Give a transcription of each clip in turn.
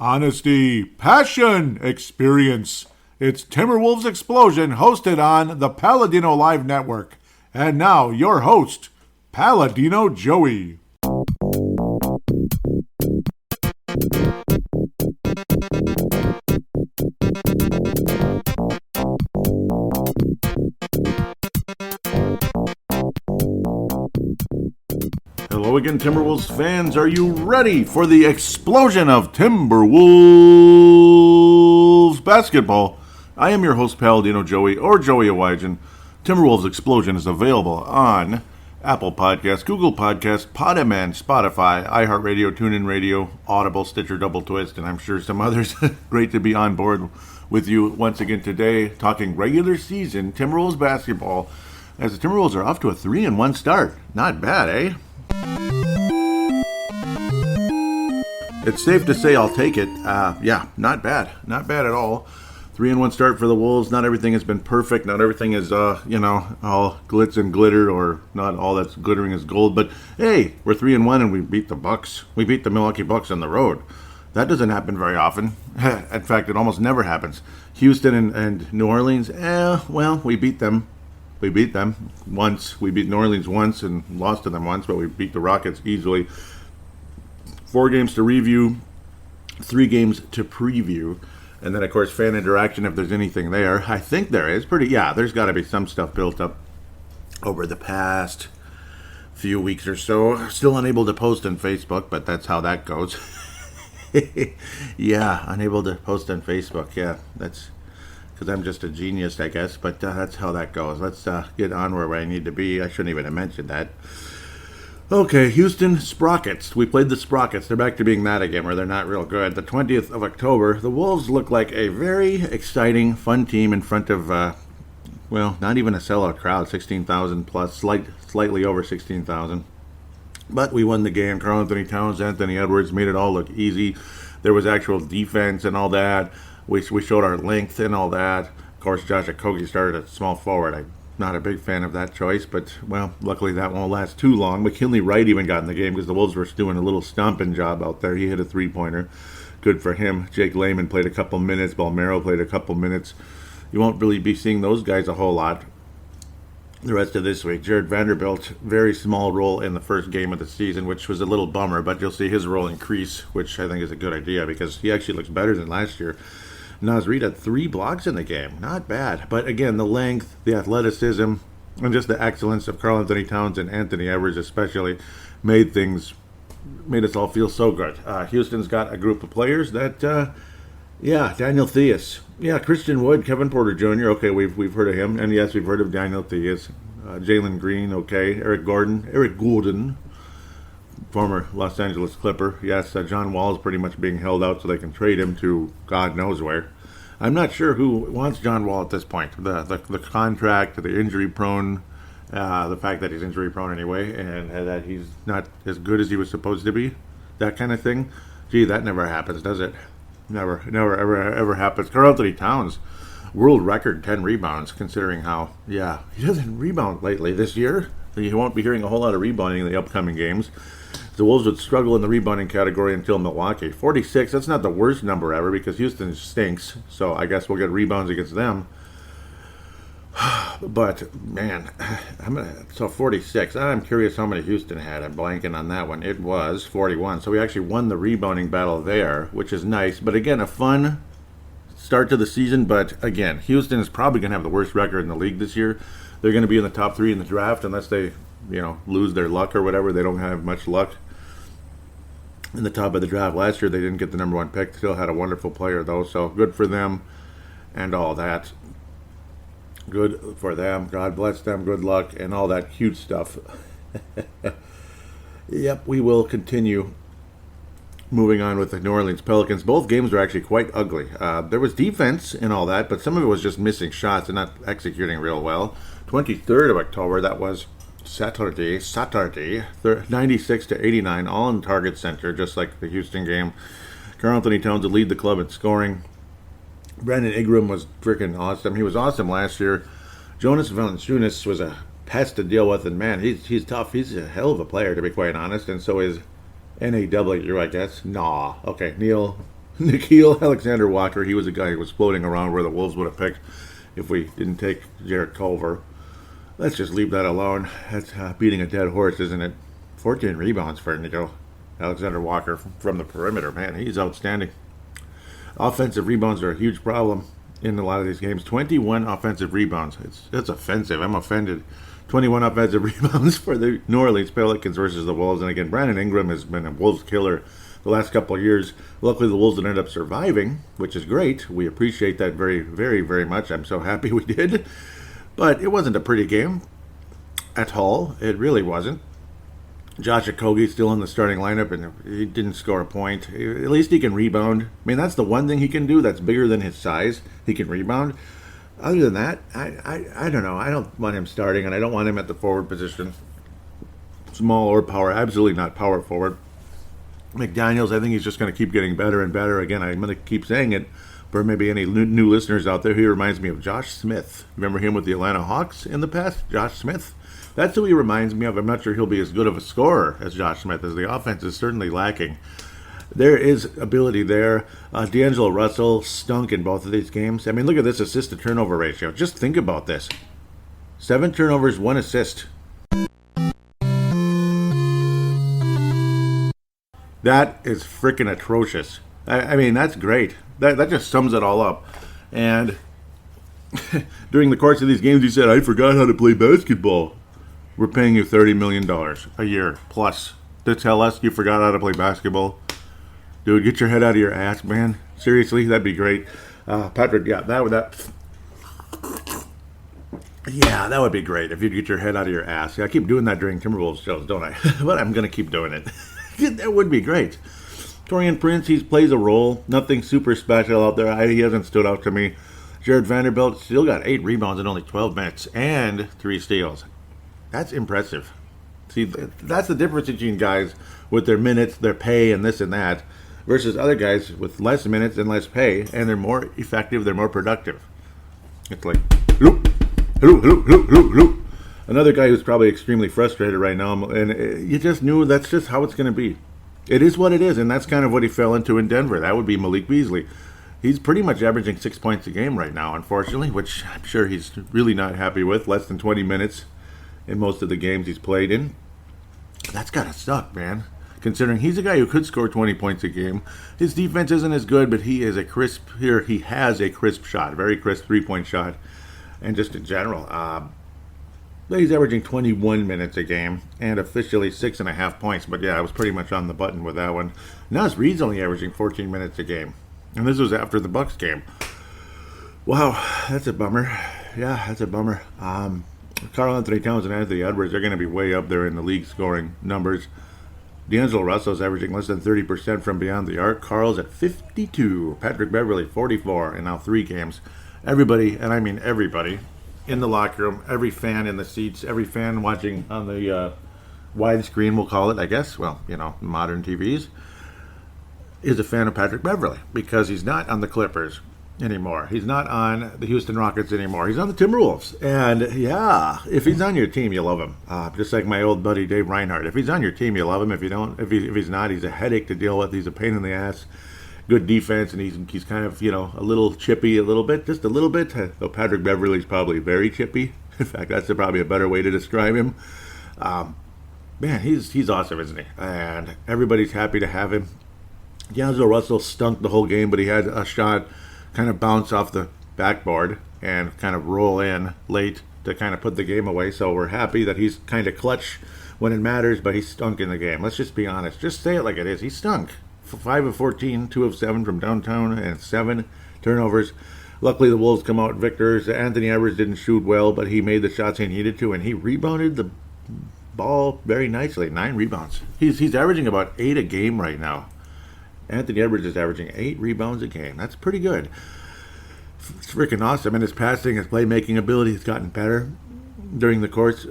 Honesty, passion, experience. It's Timberwolves Explosion, hosted on the Paladinolive network. And now, your host, Paladino Joey. Hello again, Timberwolves fans. Are you ready for the explosion of Timberwolves basketball? I am your host, Paladino Joey, or Joey Awajan. Timberwolves Explosion is available on Apple Podcasts, Google Podcasts, Podaman, Spotify, iHeartRadio, TuneIn Radio, Audible, Stitcher, Double Twist, and I'm sure some others. Great to be on board with you once again today, talking regular season Timberwolves basketball, as the Timberwolves are off to a 3-1 start. Not bad, eh? It's safe to say I'll take it. Yeah, not bad. Not bad at all. 3-1 start for the Wolves. Not everything has been perfect. Not everything is, all glitz and glitter, or not all that's glittering is gold. But, hey, we're 3-1 and we beat the Bucks. We beat the Milwaukee Bucks on the road. That doesn't happen very often. In fact, it almost never happens. Houston and New Orleans, we beat them. We beat them once. We beat New Orleans once and lost to them once, but we beat the Rockets easily. 4 games to review, 3 games to preview, and then, of course, fan interaction, if there's anything there. I think there is. There's got to be some stuff built up over the past few weeks or so. Still unable to post on Facebook, but that's how that goes. Yeah, unable to post on Facebook. Yeah, that's because I'm just a genius, I guess, but that's how that goes. Let's get on where I need to be. I shouldn't even have mentioned that. Okay, Houston Sprockets. We played the Sprockets. They're back to being that again, where they're not real good. The 20th of October, the Wolves look like a very exciting, fun team in front of, not even a sellout crowd, 16,000 plus, slightly over 16,000. But we won the game. Karl-Anthony Towns, Anthony Edwards made it all look easy. There was actual defense and all that. We showed our length and all that. Of course, Josh Okogie started at small forward. I'm not a big fan of that choice, but, luckily that won't last too long. McKinley Wright even got in the game because the Wolves were doing a little stomping job out there. He hit a 3-pointer. Good for him. Jake Layman played a couple minutes. Balmero played a couple minutes. You won't really be seeing those guys a whole lot the rest of this week. Jared Vanderbilt, very small role in the first game of the season, which was a little bummer, but you'll see his role increase, which I think is a good idea because he actually looks better than last year. Naz Reid had 3 blocks in the game. Not bad. But again, the length, the athleticism, and just the excellence of Karl-Anthony Towns and Anthony Edwards especially made us all feel so good. Houston's got a group of players that, Daniel Theus. Yeah, Christian Wood, Kevin Porter Jr., okay, we've heard of him. And yes, we've heard of Daniel Theus. Jalen Green, okay. Eric Gordon, former Los Angeles Clipper. Yes, John Wall is pretty much being held out so they can trade him to God knows where. I'm not sure who wants John Wall at this point. The contract, the injury prone, the fact that he's injury prone anyway, and that he's not as good as he was supposed to be, that kind of thing. Gee, that never happens, does it? Never, ever happens. Karl-Anthony Towns, world record 10 rebounds, considering how, he doesn't rebound lately this year. You won't be hearing a whole lot of rebounding in the upcoming games. The Wolves would struggle in the rebounding category until Milwaukee. 46, that's not the worst number ever because Houston stinks, so I guess we'll get rebounds against them. But, man, 46. I'm curious how many Houston had. I'm blanking on that one. It was 41. So we actually won the rebounding battle there, which is nice. But, again, a fun start to the season. But, again, Houston is probably going to have the worst record in the league this year. They're going to be in the top 3 in the draft unless they lose their luck or whatever. They don't have much luck in the top of the draft. Last year, they didn't get the number 1 pick. Still had a wonderful player, though, so good for them and all that. Good for them. God bless them. Good luck and all that cute stuff. Yep, we will continue moving on with the New Orleans Pelicans. Both games were actually quite ugly. There was defense and all that, but some of it was just missing shots and not executing real well. 23rd of October, that was Saturday, 96-89, all in Target Center, just like the Houston game. Karl-Anthony Towns would lead the club in scoring. Brandon Ingram was freaking awesome. He was awesome last year. Jonas Valanciunas was a pest to deal with, and man, he's tough. He's a hell of a player, to be quite honest, and so is NAW, I guess. Okay, Neil Nikhil Alexander-Walker, he was a guy who was floating around where the Wolves would have picked if we didn't take Jarrett Culver. Let's just leave that alone. That's beating a dead horse, isn't it? 14 rebounds for Nikhil Alexander-Walker from the perimeter. Man, he's outstanding. Offensive rebounds are a huge problem in a lot of these games. 21 offensive rebounds. It's offensive. I'm offended. 21 offensive rebounds for the New Orleans Pelicans versus the Wolves. And again, Brandon Ingram has been a Wolves killer the last couple of years. Luckily, the Wolves ended up surviving, which is great. We appreciate that very, very, very much. I'm so happy we did. But it wasn't a pretty game at all. It really wasn't. Josh Okogie's still in the starting lineup, and he didn't score a point. At least he can rebound. I mean, that's the one thing he can do that's bigger than his size. He can rebound. Other than that, I don't know. I don't want him starting, and I don't want him at the forward position. Small or power. Absolutely not power forward. McDaniels, I think he's just going to keep getting better and better. Again, I'm going to keep saying it for maybe any new listeners out there. He reminds me of Josh Smith. Remember him with the Atlanta Hawks in the past? Josh Smith? That's who he reminds me of. I'm not sure he'll be as good of a scorer as Josh Smith, as the offense is certainly lacking. There is ability there. D'Angelo Russell stunk in both of these games. I mean, look at this assist-to-turnover ratio. Just think about this. 7 turnovers, 1 assist. That is freaking atrocious. I mean, that's great. That just sums it all up. And during the course of these games, he said, I forgot how to play basketball. We're paying you $30 million a year plus to tell us you forgot how to play basketball. Dude, get your head out of your ass, man. Seriously, that'd be great. Patrick, yeah, that would be great if you'd get your head out of your ass. Yeah, I keep doing that during Timberwolves shows, don't I? But I'm going to keep doing it. That would be great. Taurean Prince, he plays a role. Nothing super special out there. He hasn't stood out to me. Jared Vanderbilt still got 8 rebounds in only 12 minutes and 3 steals. That's impressive. See, that's the difference between guys with their minutes, their pay, and this and that, versus other guys with less minutes and less pay, and they're more effective, they're more productive. It's like, hello. Another guy who's probably extremely frustrated right now, and you just knew that's just how it's going to be. It is what it is, and that's kind of what he fell into in Denver. That would be Malik Beasley. He's pretty much averaging 6 points a game right now, unfortunately, which I'm sure he's really not happy with. Less than 20 minutes in most of the games he's played in. That's gotta suck, man. Considering he's a guy who could score 20 points a game. His defense isn't as good, but he has a crisp shot, very crisp 3-point shot. And just in general, he's averaging 21 minutes a game and officially 6.5 points. But yeah, I was pretty much on the button with that one. Nas Reed's only averaging 14 minutes a game. And this was after the Bucks game. Wow, that's a bummer. Yeah, that's a bummer. Karl Anthony Towns and Anthony Edwards are going to be way up there in the league scoring numbers. D'Angelo Russell's averaging less than 30% from beyond the arc. Karl's at 52. Patrick Beverley, 44 in now 3 games. Everybody, and I mean everybody, in the locker room, every fan in the seats, every fan watching on the widescreen, we'll call it, I guess. Well, modern TVs, is a fan of Patrick Beverley because he's not on the Clippers anymore. He's not on the Houston Rockets anymore. He's on the Timberwolves. And yeah, if he's on your team, you love him. Just like my old buddy Dave Reinhardt. If he's on your team, you love him. If he's not, he's a headache to deal with. He's a pain in the ass. Good defense, and he's kind of a little chippy, just a little bit. Though Patrick Beverley's probably very chippy. In fact, that's probably a better way to describe him. Man, he's awesome, isn't he? And everybody's happy to have him. D'Angelo Russell stunk the whole game, but he had a shot kind of bounce off the backboard and kind of roll in late to kind of put the game away. So we're happy that he's kind of clutch when it matters, but he stunk in the game. Let's just be honest. Just say it like it is. He stunk. 5 of 14, 2 of 7 from downtown, and 7 turnovers. Luckily, the Wolves come out victors. Anthony Edwards didn't shoot well, but he made the shots he needed to, and he rebounded the ball very nicely. 9 rebounds. He's averaging about 8 a game right now. Anthony Edwards is averaging 8 rebounds a game. That's pretty good. It's freaking awesome. And his passing, his playmaking ability has gotten better during the course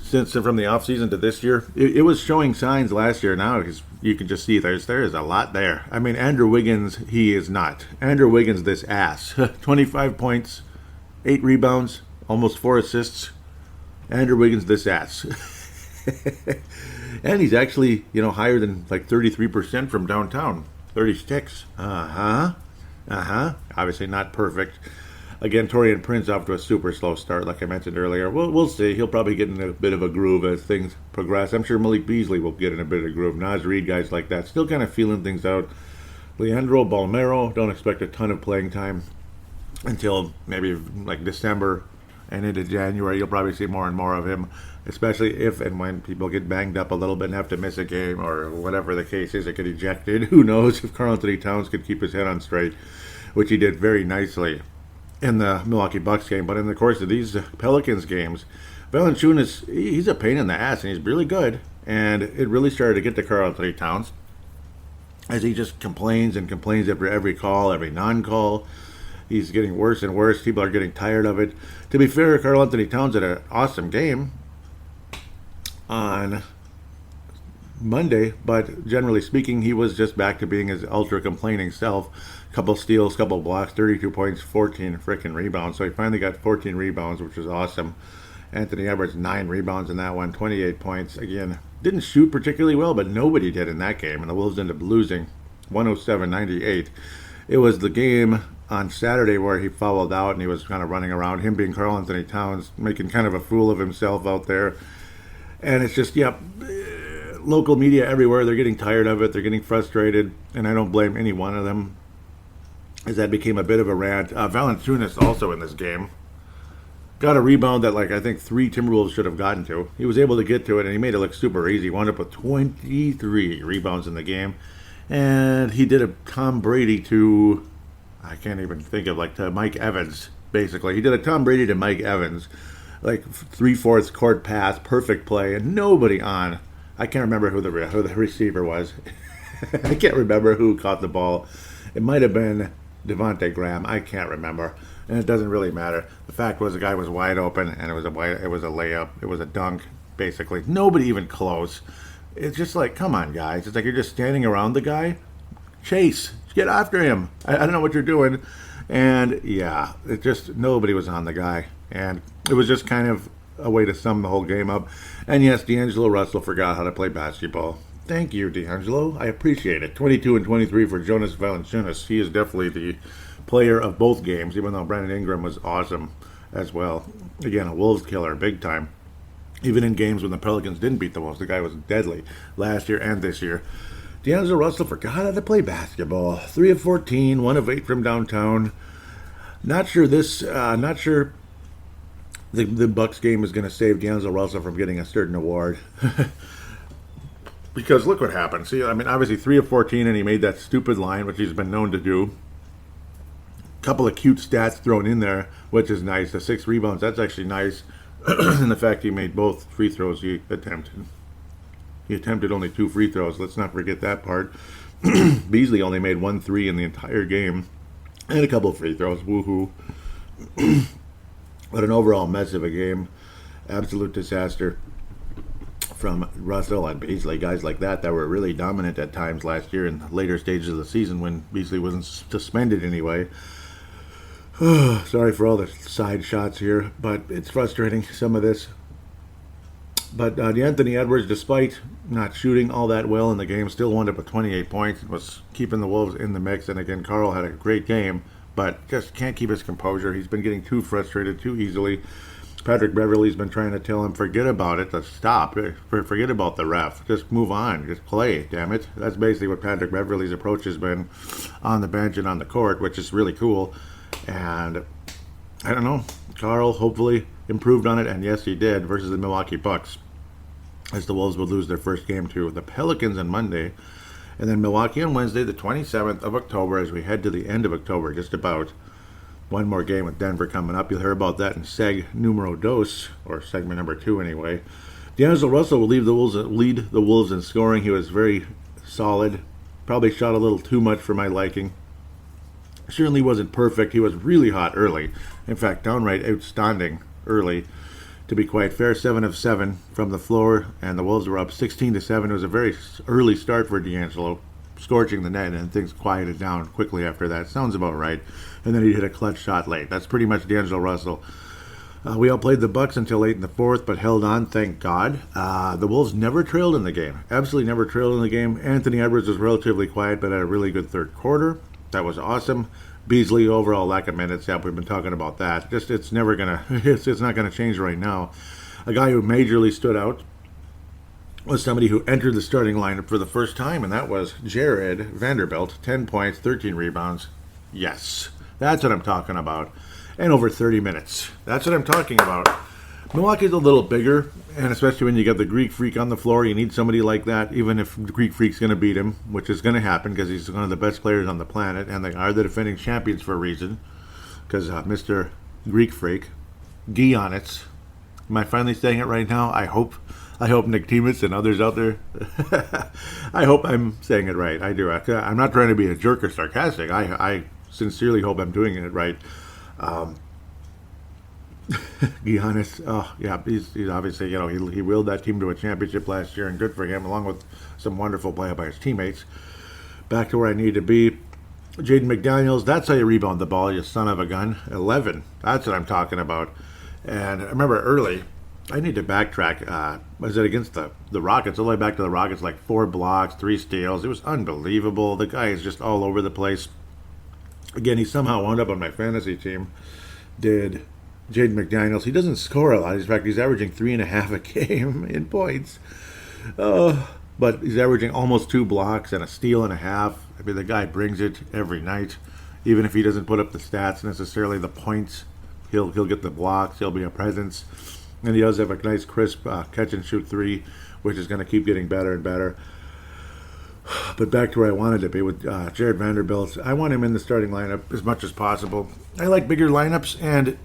since from the offseason to this year. It was showing signs last year. Now you can just see there is a lot there. I mean, Andrew Wiggins, he is not. Andrew Wiggins, this ass. 25 points, 8 rebounds, almost 4 assists. Andrew Wiggins, this ass. And he's actually, higher than like 33% from downtown. 36. Obviously not perfect. Again, Torian Prince off to a super slow start, like I mentioned earlier. We'll see. He'll probably get in a bit of a groove as things progress. I'm sure Malik Beasley will get in a bit of a groove. Naz Reid, guys like that, still kind of feeling things out. Leandro Balmero, don't expect a ton of playing time until maybe like December and into January. You'll probably see more and more of him, especially if and when people get banged up a little bit and have to miss a game or whatever the case is, or get ejected. Who knows if Karl-Anthony Towns could keep his head on straight, which he did very nicely in the Milwaukee Bucks game. But in the course of these Pelicans games, Valanciunas, he's a pain in the ass, and he's really good. And it really started to get to Karl-Anthony Towns as he just complains and complains after every call, every non-call. He's getting worse and worse. People are getting tired of it. To be fair, Karl-Anthony Towns had an awesome game on Monday, but generally speaking, he was just back to being his ultra-complaining self. Couple steals, couple blocks, 32 points, 14 freaking rebounds. So he finally got 14 rebounds, which was awesome. Anthony Edwards, 9 rebounds in that one, 28 points. Again, didn't shoot particularly well, but nobody did in that game, and the Wolves ended up losing 107-98. It was the game on Saturday where he fouled out and he was kind of running around, him being Karl-Anthony Towns, making kind of a fool of himself out there. And it's just, local media everywhere, they're getting tired of it, they're getting frustrated, and I don't blame any one of them, as that became a bit of a rant. Valanciunas also in this game got a rebound that, I think 3 Timberwolves should have gotten to. He was able to get to it, and he made it look super easy. Wound up with 23 rebounds in the game. And he did a Tom Brady to, I can't even think of, to Mike Evans, basically. He did a Tom Brady to Mike Evans, 3/4 court pass, perfect play, and nobody on. I can't remember who the receiver was. I can't remember who caught the ball. It might have been Devontae Graham. I can't remember. And it doesn't really matter. The fact was the guy was wide open, and it was a layup. It was a dunk, basically. Nobody even close. It's just come on, guys. It's you're just standing around the guy. Chase. Get after him. I don't know what you're doing. And, nobody was on the guy. And it was just kind of a way to sum the whole game up. And, yes, D'Angelo Russell forgot how to play basketball. Thank you, D'Angelo. I appreciate it. 22 and 23 for Jonas Valanciunas. He is definitely the player of both games, even though Brandon Ingram was awesome as well. Again, a Wolves killer, big time. Even in games when the Pelicans didn't beat the Wolves, the guy was deadly last year and this year. D'Angelo Russell forgot how to play basketball. 3 of 14, 1 of 8 from downtown. Not sure the Bucks game is going to save D'Angelo Russell from getting a certain award. Because look what happened. See, obviously 3 of 14, and he made that stupid line, which he's been known to do. Couple of cute stats thrown in there, which is nice. The 6 rebounds, that's actually nice. And the fact he made both free throws he attempted. He attempted only 2 free throws. Let's not forget that part. Beasley only made 1 3 in the entire game. And a couple of free throws. Woohoo. But an overall mess of a game. Absolute disaster from Russell and Beasley, guys like that were really dominant at times last year in the later stages of the season when Beasley wasn't suspended anyway. Sorry for all the side shots here, but it's frustrating, some of this. But Anthony Edwards, despite not shooting all that well in the game, still wound up with 28 points and was keeping the Wolves in the mix. And again, Karl had a great game, but just can't keep his composure. He's been getting too frustrated too easily. Patrick Beverley's been trying to tell him, forget about it, let's stop. Forget about the ref. Just move on. Just play, damn it. That's basically what Patrick Beverley's approach has been on the bench and on the court, which is really cool. And I don't know. Karl hopefully improved on it, and yes, he did, versus the Milwaukee Bucks, as the Wolves would lose their first game to the Pelicans on Monday. And then Milwaukee on Wednesday, the 27th of October, as we head to the end of October, just about. One more game with Denver coming up. You'll hear about that in seg numero dos, or segment number 2 anyway. D'Angelo Russell will lead the Wolves in scoring. He was very solid. Probably shot a little too much for my liking. Certainly wasn't perfect. He was really hot early. In fact, downright outstanding early. To be quite fair, 7 of 7 from the floor, and the Wolves were up 16-7. It was a very early start for D'Angelo, scorching the net, and things quieted down quickly after that. Sounds about right. And then he hit a clutch shot late. That's pretty much D'Angelo Russell. We outplayed the Bucks until late in the fourth, but held on, thank God. The Wolves never trailed in the game. Absolutely never trailed in the game. Anthony Edwards was relatively quiet, but had a really good third quarter. That was awesome. Beasley, overall lack of minutes. Yeah, we've been talking about that. Just it's never gonna. It's not gonna change right now. A guy who majorly stood out was somebody who entered the starting lineup for the first time, and that was Jared Vanderbilt. 10 points, 13 rebounds. Yes, that's what I'm talking about. And over 30 minutes. That's what I'm talking about. Milwaukee's a little bigger, and especially when you get the Greek Freak on the floor, you need somebody like that, even if the Greek Freak's going to beat him, which is going to happen because he's one of the best players on the planet, and they are the defending champions for a reason, because Mr. Greek Freak, Giannis, am I finally saying it right now? I hope Nick Timus and others out there, I hope I'm saying it right. I do. I'm not trying to be a jerk or sarcastic. I sincerely hope I'm doing it right. Giannis, oh yeah, he's obviously, he willed that team to a championship last year, and good for him, along with some wonderful play by his teammates. Back to where I need to be. Jaden McDaniels, that's how you rebound the ball, you son of a gun. 11, that's what I'm talking about. And I remember early, I need to backtrack. Was it against the Rockets? All the way back to the Rockets, like 4 blocks, 3 steals. It was unbelievable. The guy is just all over the place. Again, he somehow wound up on my fantasy team. Did Jaden McDaniels. He doesn't score a lot. In fact, he's averaging 3.5 a game in points. But he's averaging almost 2 blocks and a steal and a half. I mean, the guy brings it every night. Even if he doesn't put up the stats necessarily, the points, he'll get the blocks. He'll be a presence. And he does have a nice, crisp catch and shoot 3, which is going to keep getting better and better. But back to where I wanted to be with Jared Vanderbilt. I want him in the starting lineup as much as possible. I like bigger lineups, and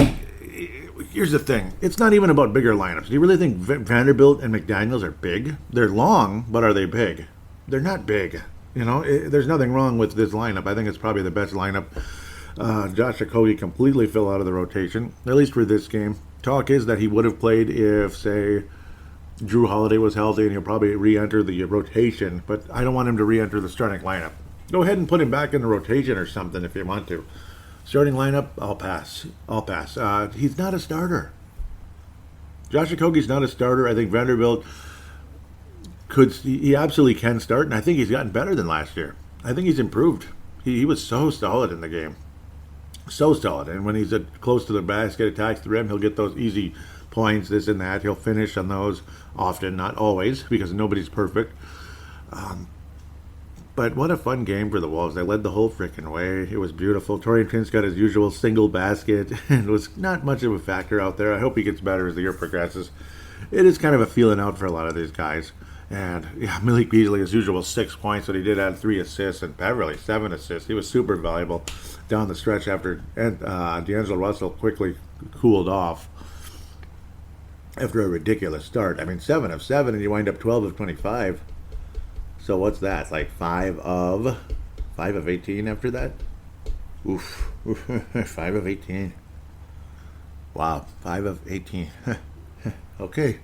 here's the thing. It's not even about bigger lineups. Do you really think Vanderbilt and McDaniels are big? They're long, but are they big? They're not big. There's nothing wrong with this lineup. I think it's probably the best lineup. Josh Okogie completely fell out of the rotation, at least for this game. Talk is that he would have played if, say, Drew Holiday was healthy, and he'll probably re-enter the rotation, but I don't want him to re-enter the starting lineup. Go ahead and put him back in the rotation or something if you want to. Starting lineup, I'll pass. He's not a starter. Josh Okogie's not a starter. I think Vanderbilt he absolutely can start, and I think he's gotten better than last year. I think he's improved. He was so solid in the game. So solid. And when he's close to the basket, attacks the rim, he'll get those easy points, this and that. He'll finish on those often, not always, because nobody's perfect. But what a fun game for the Wolves. They led the whole freaking way. It was beautiful. Torian Prince got his usual single basket, and it was not much of a factor out there. I hope he gets better as the year progresses. It is kind of a feeling out for a lot of these guys. And yeah, Malik Beasley, as usual, 6 points, but he did add 3 assists, and Beverly, 7 assists. He was super valuable down the stretch after D'Angelo Russell quickly cooled off after a ridiculous start. I mean, 7 of 7, and you wind up 12 of 25. So what's that? Like 5 of 18 after that? Oof. 5 of 18. Wow, 5 of 18. Okay.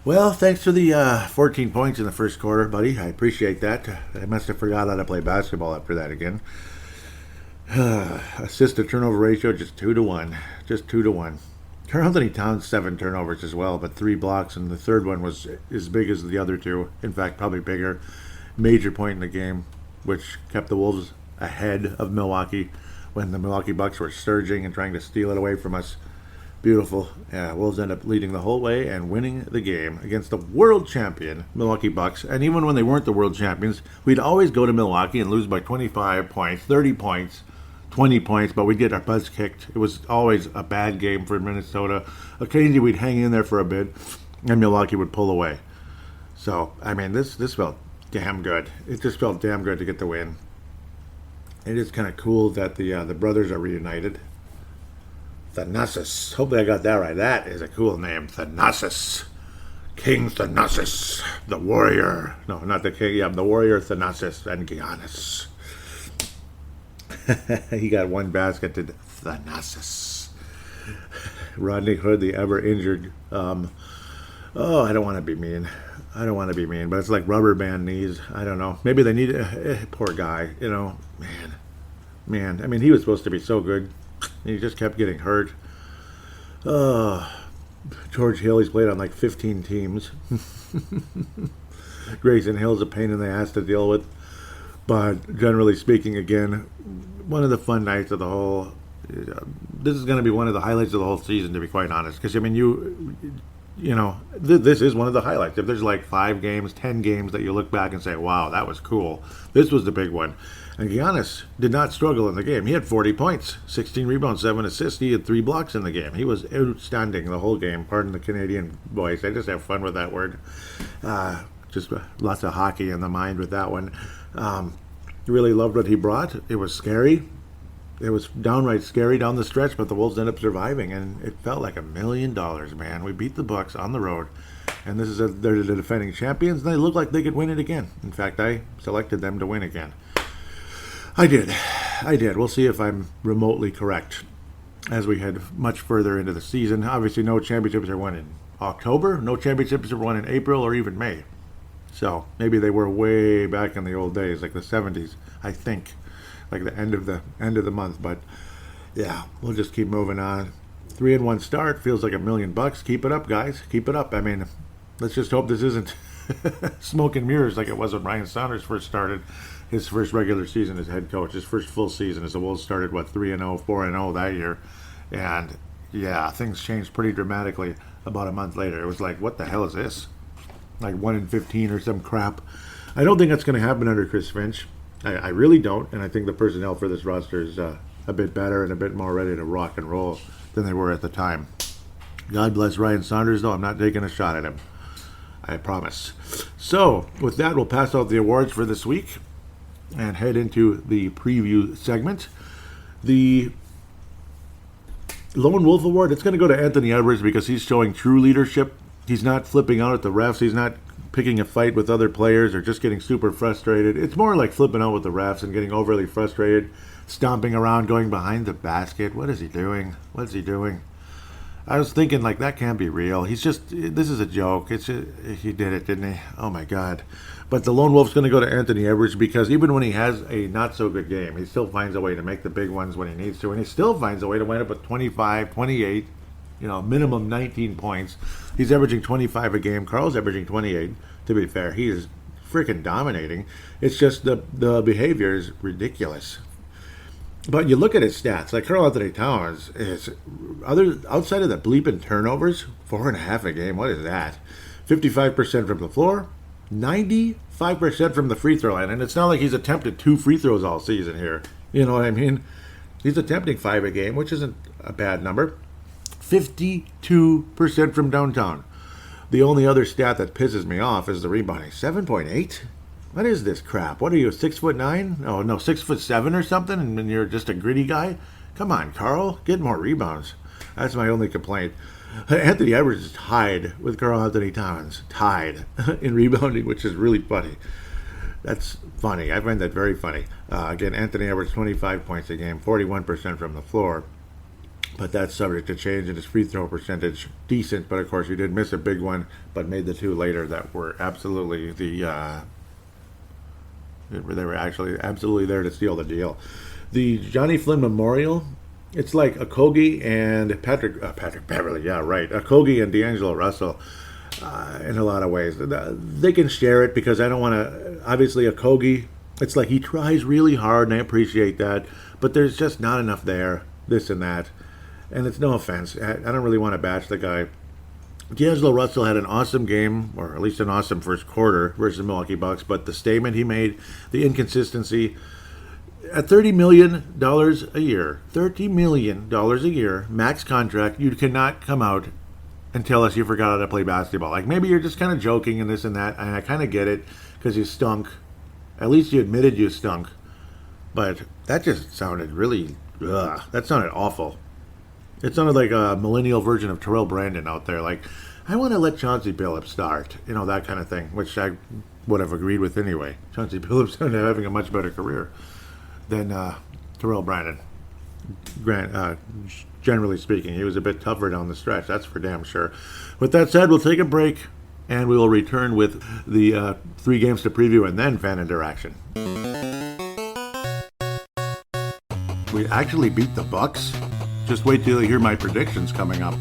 Well, thanks for the 14 points in the first quarter, buddy. I appreciate that. I must have forgot how to play basketball after that again. Assist to turnover ratio, just 2-1. Just 2-1. Anthony Towns, 7 turnovers as well, but 3 blocks, and the third one was as big as the other 2. In fact, probably bigger. Major point in the game, which kept the Wolves ahead of Milwaukee when the Milwaukee Bucks were surging and trying to steal it away from us. Beautiful. Wolves end up leading the whole way and winning the game against the world champion Milwaukee Bucks. And even when they weren't the world champions, we'd always go to Milwaukee and lose by 25 points, 30 points, 20 points, but we'd get our butts kicked. It was always a bad game for Minnesota. Occasionally we'd hang in there for a bit, and Milwaukee would pull away. So, I mean, this felt damn good. It just felt damn good to get the win. It is kind of cool that the brothers are reunited. Thanasis. Hopefully I got that right. That is a cool name. Thanasis. King Thanasis. The warrior. No, not the king. Yeah, the warrior Thanasis and Giannis. He got 1 basket to Thanasis. Rodney Hood, the ever-injured. I don't want to be mean. But it's like rubber band knees. I don't know. Maybe they need poor guy. Man. I mean, he was supposed to be so good. He just kept getting hurt. George Hill, he's played on like 15 teams. Grayson Hill's a pain in the ass to deal with. But generally speaking, again, one of the fun nights of the whole. This is going to be one of the highlights of the whole season, to be quite honest. Because I mean, this is one of the highlights. If there's like 5 games, 10 games that you look back and say, "Wow, that was cool," this was the big one. And Giannis did not struggle in the game. He had 40 points, 16 rebounds, 7 assists. He had 3 blocks in the game. He was outstanding the whole game. Pardon the Canadian voice. I just have fun with that word. Just lots of hockey in the mind with that one. Really loved what he brought. It was scary. It was downright scary down the stretch, but the Wolves ended up surviving, and it felt like $1 million, man. We beat the Bucks on the road, and they're the defending champions, and they look like they could win it again. In fact, I selected them to win again. I did. We'll see if I'm remotely correct as we head much further into the season. Obviously, no championships are won in October. No championships are won in April or even May. So maybe they were way back in the old days, like the 70s, I think, like the end of the month. But yeah, we'll just keep moving on. 3-1 start feels like $1 million. Keep it up, guys. Keep it up. I mean, let's just hope this isn't smoke and mirrors like it was when Ryan Saunders first started his first regular season as head coach, his first full season as the Wolves started, 3-0, 4-0 that year. And yeah, things changed pretty dramatically about a month later. It was like, what the hell is this? Like 1-15 or some crap. I don't think that's going to happen under Chris Finch. I really don't. And I think the personnel for this roster is a bit better and a bit more ready to rock and roll than they were at the time. God bless Ryan Saunders, though. I'm not taking a shot at him. I promise. So, with that, we'll pass out the awards for this week and head into the preview segment. The Lone Wolf Award, it's going to go to Anthony Edwards because he's showing true leadership. He's not flipping out at the refs. He's not picking a fight with other players or just getting super frustrated. It's more like flipping out with the refs and getting overly frustrated, stomping around, going behind the basket. What is he doing? What's he doing? I was thinking, like, that can't be real. This is a joke. He did it, didn't he? Oh, my God. But the Lone Wolf's going to go to Anthony Edwards because even when he has a not-so-good game, he still finds a way to make the big ones when he needs to, and he still finds a way to wind up with 25, 28, minimum 19 points. He's averaging 25 a game. Carl's averaging 28, to be fair. He is freaking dominating. It's just the behavior is ridiculous. But you look at his stats, like Karl Anthony Towns is outside of the bleeping turnovers, 4.5 a game. What is that? 55% from the floor, 95% from the free throw line. And it's not like he's attempted 2 free throws all season here. You know what I mean? He's attempting 5 a game, which isn't a bad number. 52% from downtown. The only other stat that pisses me off is the rebounding. 7.8? What is this crap? What are you, 6'9"? Oh, no, 6'7" or something, and you're just a gritty guy? Come on, Carl, get more rebounds. That's my only complaint. Anthony Edwards is tied with Karl Anthony Towns. Tied in rebounding, which is really funny. That's funny. I find that very funny. Again, Anthony Edwards, 25 points a game, 41% from the floor. But that's subject to change, and his free throw percentage decent. But, of course, he did miss a big one, but made the 2 later that were absolutely they were actually absolutely there to steal the deal. The Johnny Flynn Memorial, it's like Okogie and Patrick Beverly, yeah, right. Okogie and D'Angelo Russell in a lot of ways. They can share it because I don't want to, obviously Okogie, it's like he tries really hard and I appreciate that, but there's just not enough there, this and that. And it's no offense. I don't really want to bash the guy. D'Angelo Russell had an awesome game, or at least an awesome first quarter versus the Milwaukee Bucks, but the statement he made, the inconsistency, at $30 million a year, $30 million a year, max contract, you cannot come out and tell us you forgot how to play basketball. Like, maybe you're just kind of joking and this and that, and I kind of get it, because you stunk. At least you admitted you stunk. But that just sounded really, that sounded awful. It sounded like a millennial version of Terrell Brandon out there. Like, I want to let Chauncey Billups start. That kind of thing, which I would have agreed with anyway. Chauncey Billups ended up having a much better career than Terrell Brandon. Generally speaking, he was a bit tougher down the stretch. That's for damn sure. With that said, we'll take a break, and we will return with the 3 games to preview and then fan interaction. We actually beat the Bucks? Just wait till you hear my predictions coming up.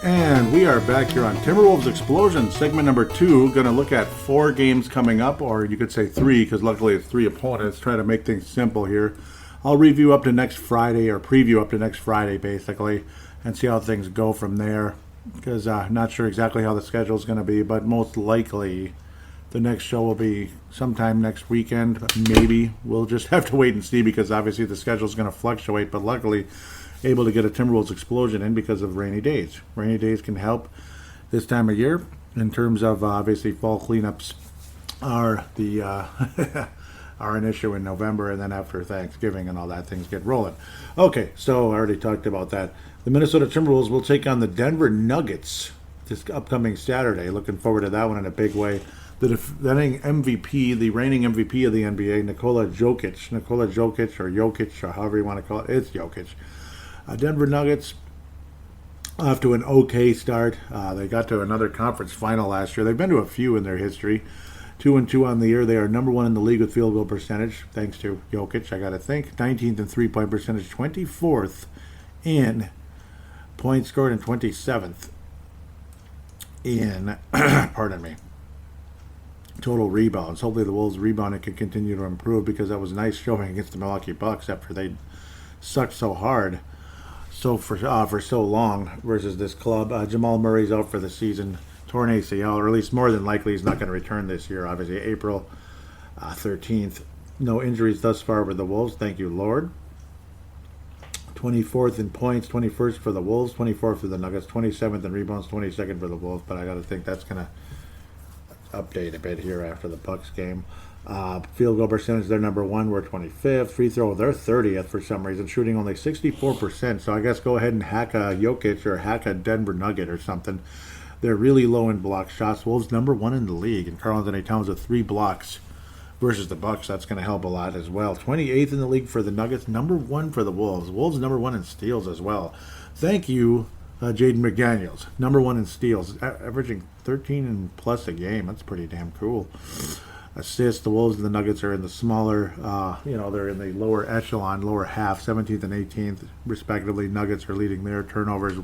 And we are back here on Timberwolves Explosion, segment number 2. Going to look at 4 games coming up, or you could say 3, because luckily it's 3 opponents. Try to make things simple here. I'll review up to next Friday, or preview up to next Friday, basically, and see how things go from there. Because I'm not sure exactly how the schedule is going to be, but most likely the next show will be sometime next weekend. Maybe. We'll just have to wait and see, because obviously the schedule is going to fluctuate, but luckily able to get a Timberwolves Explosion in because of rainy days. Rainy days can help this time of year in terms of obviously fall cleanups are the are an issue in November, and then after Thanksgiving and all that, things get rolling. Okay, so I already talked about that. The Minnesota Timberwolves will take on the Denver Nuggets this upcoming Saturday. Looking forward to that one in a big way. The defending MVP, the reigning MVP of the NBA, Nikola Jokic, or Jokic, or however you want to call it, it's Jokic. Denver Nuggets off to an okay start. They got to another conference final last year. They've been to a few in their history. 2-2 on the year. They are number 1 in the league with field goal percentage, thanks to Jokic, I got to think. 19th in three-point percentage, 24th in points scored, and 27th in, pardon me, total rebounds. Hopefully the Wolves rebounding can continue to improve, because that was a nice showing against the Milwaukee Bucks after they sucked so hard for so long versus this club. Jamal Murray's out for the season, torn ACL, or at least more than likely he's not going to return this year. Obviously, April 13th. No injuries thus far with the Wolves. Thank you, Lord. 24th in points, 21st for the Wolves, 24th for the Nuggets, 27th in rebounds, 22nd for the Wolves. But I got to think that's going to update a bit here after the Bucks game. Field goal percentage, they're number 1. We're 25th. Free throw, they're 30th for some reason, shooting only 64%. So I guess go ahead and hack a Jokic or hack a Denver Nugget or something. They're really low in block shots. Wolves number 1 in the league, and Karl-Anthony Towns with 3 blocks versus the Bucks. That's going to help a lot as well. 28th in the league for the Nuggets, number 1 for the Wolves. Wolves number 1 in steals as well. Thank you, Jaden McDaniels, number 1 in steals, averaging 13 and plus a game. That's pretty damn cool. Assists, the Wolves and the Nuggets are in the smaller, they're in the lower echelon, lower half, 17th and 18th, respectively. Nuggets are leading their turnovers.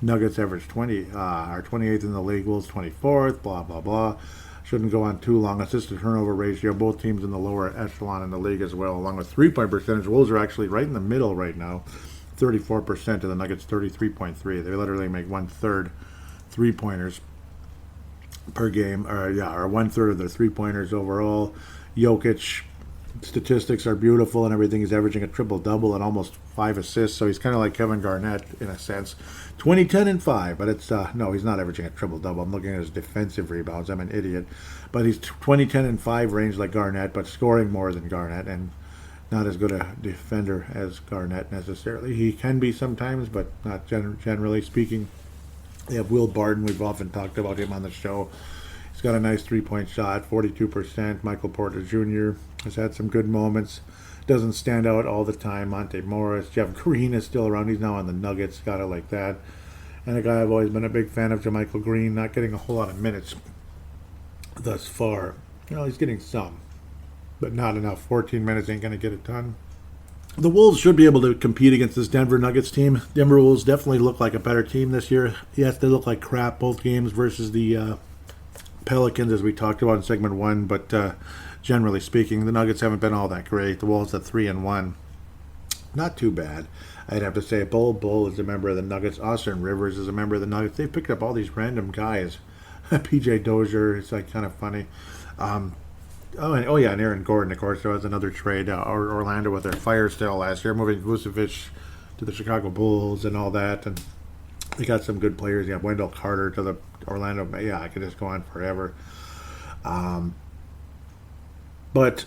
Nuggets average 20, are 28th in the league, Wolves 24th, blah, blah, blah. Shouldn't go on too long. Assist to turnover ratio, both teams in the lower echelon in the league as well, along with three-point percentage. Wolves are actually right in the middle right now, 34%, to the Nuggets 33.3. They literally make 1/3 three-pointers per game, or 1/3 of their three-pointers overall. Jokic statistics are beautiful and everything. He's averaging a triple-double and almost 5 assists, so he's kind of like Kevin Garnett in a sense. 20, 10, and 5, but it's, no, he's not averaging a triple-double. I'm looking at his defensive rebounds. I'm an idiot. But he's 20, 10, and 5 range like Garnett, but scoring more than Garnett, and not as good a defender as Garnett necessarily. He can be sometimes, but not generally speaking. They have Will Barton. We've often talked about him on the show. He's got a nice three-point shot, 42%. Michael Porter Jr. has had some good moments. Doesn't stand out all the time. Monte Morris. Jeff Green is still around. He's now on the Nuggets. Got it like that. And a guy I've always been a big fan of, JaMychal Green, not getting a whole lot of minutes thus far. He's getting some, but not enough. 14 minutes ain't going to get it done. The Wolves should be able to compete against this Denver Nuggets team. Denver Wolves definitely look like a better team this year. Yes, they look like crap both games versus the Pelicans, as we talked about in segment 1, but generally speaking, the Nuggets haven't been all that great. The Wolves at 3-1. Not too bad. I'd have to say Bull is a member of the Nuggets. Austin Rivers is a member of the Nuggets. They've picked up all these random guys. PJ Dozier, it's like kind of funny. And Aaron Gordon, of course. There was another trade. Orlando with their fire sale last year, moving Vucevic to the Chicago Bulls and all that. And they got some good players. You have Wendell Carter to the Orlando. Yeah, I could just go on forever. But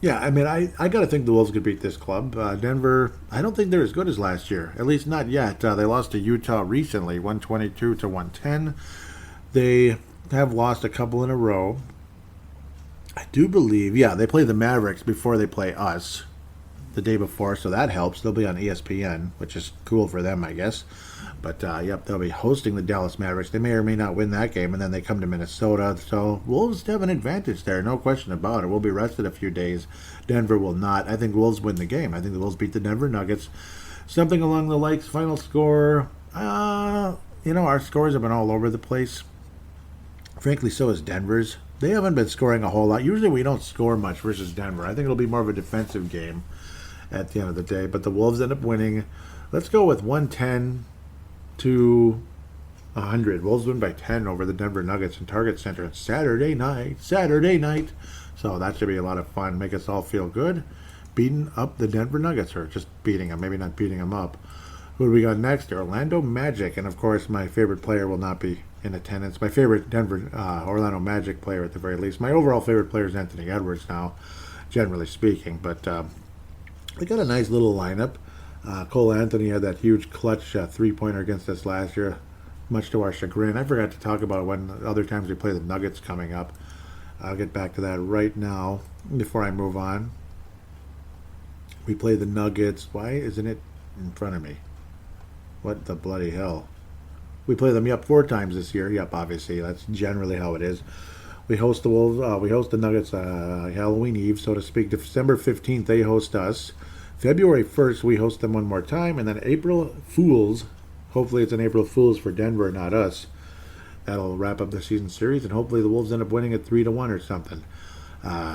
yeah, I mean, I got to think the Wolves could beat this club. Denver, I don't think they're as good as last year. At least not yet. They lost to Utah recently, 122-110. They have lost a couple in a row. I do believe, they play the Mavericks before they play us. the day before, so that helps. They'll be on ESPN, which is cool for them, I guess. But, yep, they'll be hosting the Dallas Mavericks. They may or may not win that game, and then they come to Minnesota. So Wolves have an advantage there, no question about it. We'll be rested a few days. Denver will not. I think Wolves win the game. I think the Wolves beat the Denver Nuggets. Something along the likes, final score. Our scores have been all over the place. Frankly, so is Denver's. They haven't been scoring a whole lot. Usually we don't score much versus Denver. I think it'll be more of a defensive game at the end of the day. But the Wolves end up winning. Let's go with 110 to 100. Wolves win by 10 over the Denver Nuggets in Target Center on Saturday night. So that should be a lot of fun. Make us all feel good. Beating up the Denver Nuggets, or just beating them. Maybe not beating them up. Who do we got next? Orlando Magic. And, of course, my favorite player will not be in attendance. My favorite Orlando Magic player, at the very least. My overall favorite player is Anthony Edwards now, generally speaking. But they got a nice little lineup. Cole Anthony had that huge clutch three-pointer against us last year, much to our chagrin. I forgot to talk about it when other times we play the Nuggets coming up. I'll get back to that right now before I move on. We play the Nuggets. Why isn't it in front of me? What the bloody hell? We play them, 4 times this year. Yep, obviously. That's generally how it is. We host the Wolves. We host the Nuggets Halloween Eve, so to speak. December 15th, they host us. February 1st, we host them one more time. And then April Fools. Hopefully it's an April Fools for Denver, not us. That'll wrap up the season series. And hopefully the Wolves end up winning it 3-1 or something.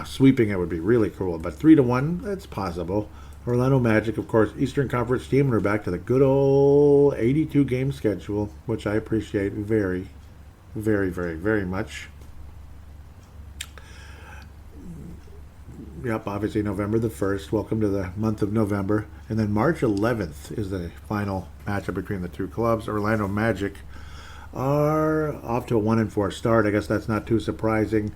Sweeping it would be really cool. But 3-1, that's possible. Orlando Magic, of course, Eastern Conference team. And we're back to the good old 82-game schedule, which I appreciate very, very, very, very much. Yep, obviously November the 1st. Welcome to the month of November. And then March 11th is the final matchup between the two clubs. Orlando Magic are off to a 1-4 start. I guess that's not too surprising.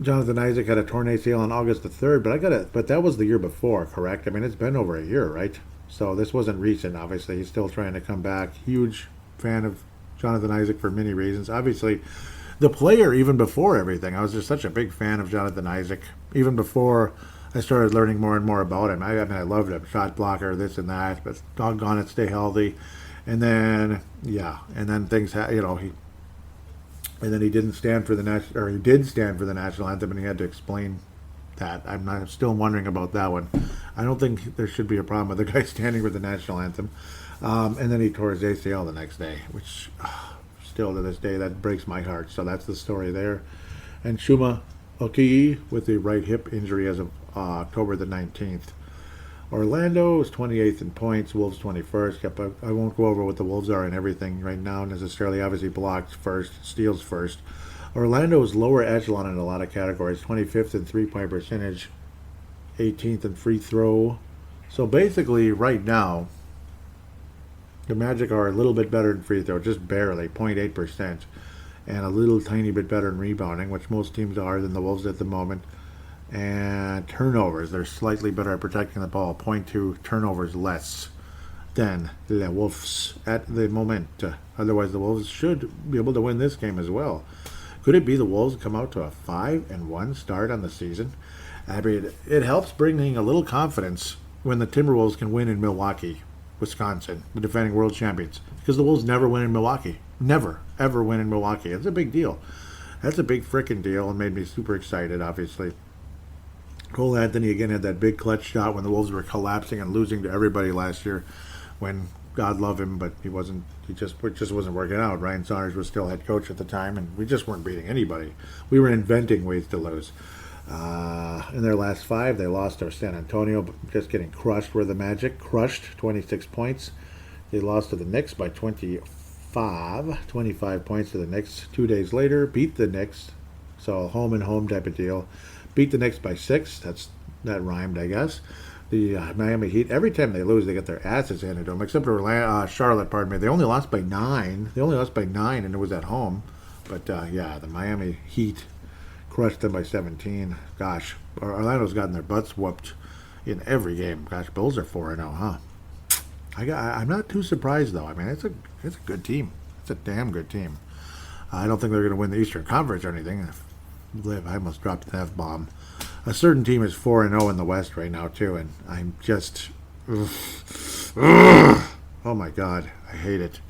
Jonathan Isaac had a torn ACL on August the 3rd, but that was the year before, correct? I mean, it's been over a year, right? So this wasn't recent, obviously. He's still trying to come back. Huge fan of Jonathan Isaac for many reasons. Obviously, the player, even before everything, I was just such a big fan of Jonathan Isaac. Even before I started learning more and more about him. I loved him. Shot blocker, this and that, but doggone it, stay healthy. And then, things, and then he didn't stand for the national, or he did stand for the national anthem, and he had to explain that. I'm still wondering about that one. I don't think there should be a problem with the guy standing for the national anthem. And then he tore his ACL the next day, which still to this day that breaks my heart. So that's the story there. And Shuma Okiyi with the right hip injury as of October the 19th. Orlando is 28th in points, Wolves 21st. Yep, I won't go over what the Wolves are and everything right now necessarily. Obviously blocks first, steals first. Orlando is lower echelon in a lot of categories. 25th in three-point percentage, 18th in free throw. So basically right now, the Magic are a little bit better in free throw, just barely, 0.8%. And a little tiny bit better in rebounding, which most teams are than the Wolves at the moment. And turnovers, they're slightly better at protecting the ball, 0.2 turnovers less than the Wolves at the moment. Otherwise, the Wolves should be able to win this game as well. Could it be the Wolves come out to a 5-1 start on the season? I mean, it helps bringing a little confidence when the Timberwolves can win in Milwaukee, Wisconsin, the defending world champions. Because the Wolves never win in Milwaukee. Never, ever win in Milwaukee. It's a big deal. That's a big frickin' deal and made me super excited, obviously. Cole Anthony again had that big clutch shot when the Wolves were collapsing and losing to everybody last year when God love him, but it just wasn't working out. Ryan Saunders was still head coach at the time, and we just weren't beating anybody. We were inventing ways to lose. In their last 5, they lost to San Antonio, just getting crushed were the Magic. Crushed, 26 points. They lost to the Knicks by 25 points to the Knicks. 2 days later, beat the Knicks. So home and home type of deal. Beat the Knicks by 6. That rhymed, I guess. The Miami Heat, every time they lose, they get their asses handed to them. Except for Charlotte, pardon me. They only lost by 9. And it was at home. But, the Miami Heat crushed them by 17. Gosh, Orlando's gotten their butts whooped in every game. Gosh, Bulls are 4-0, huh? I'm not too surprised, though. I mean, it's a good team. It's a damn good team. I don't think they're going to win the Eastern Conference or anything. I almost dropped an F-bomb. A certain team is 4-0 in the West right now too, and I'm just, ugh. Oh my God, I hate it.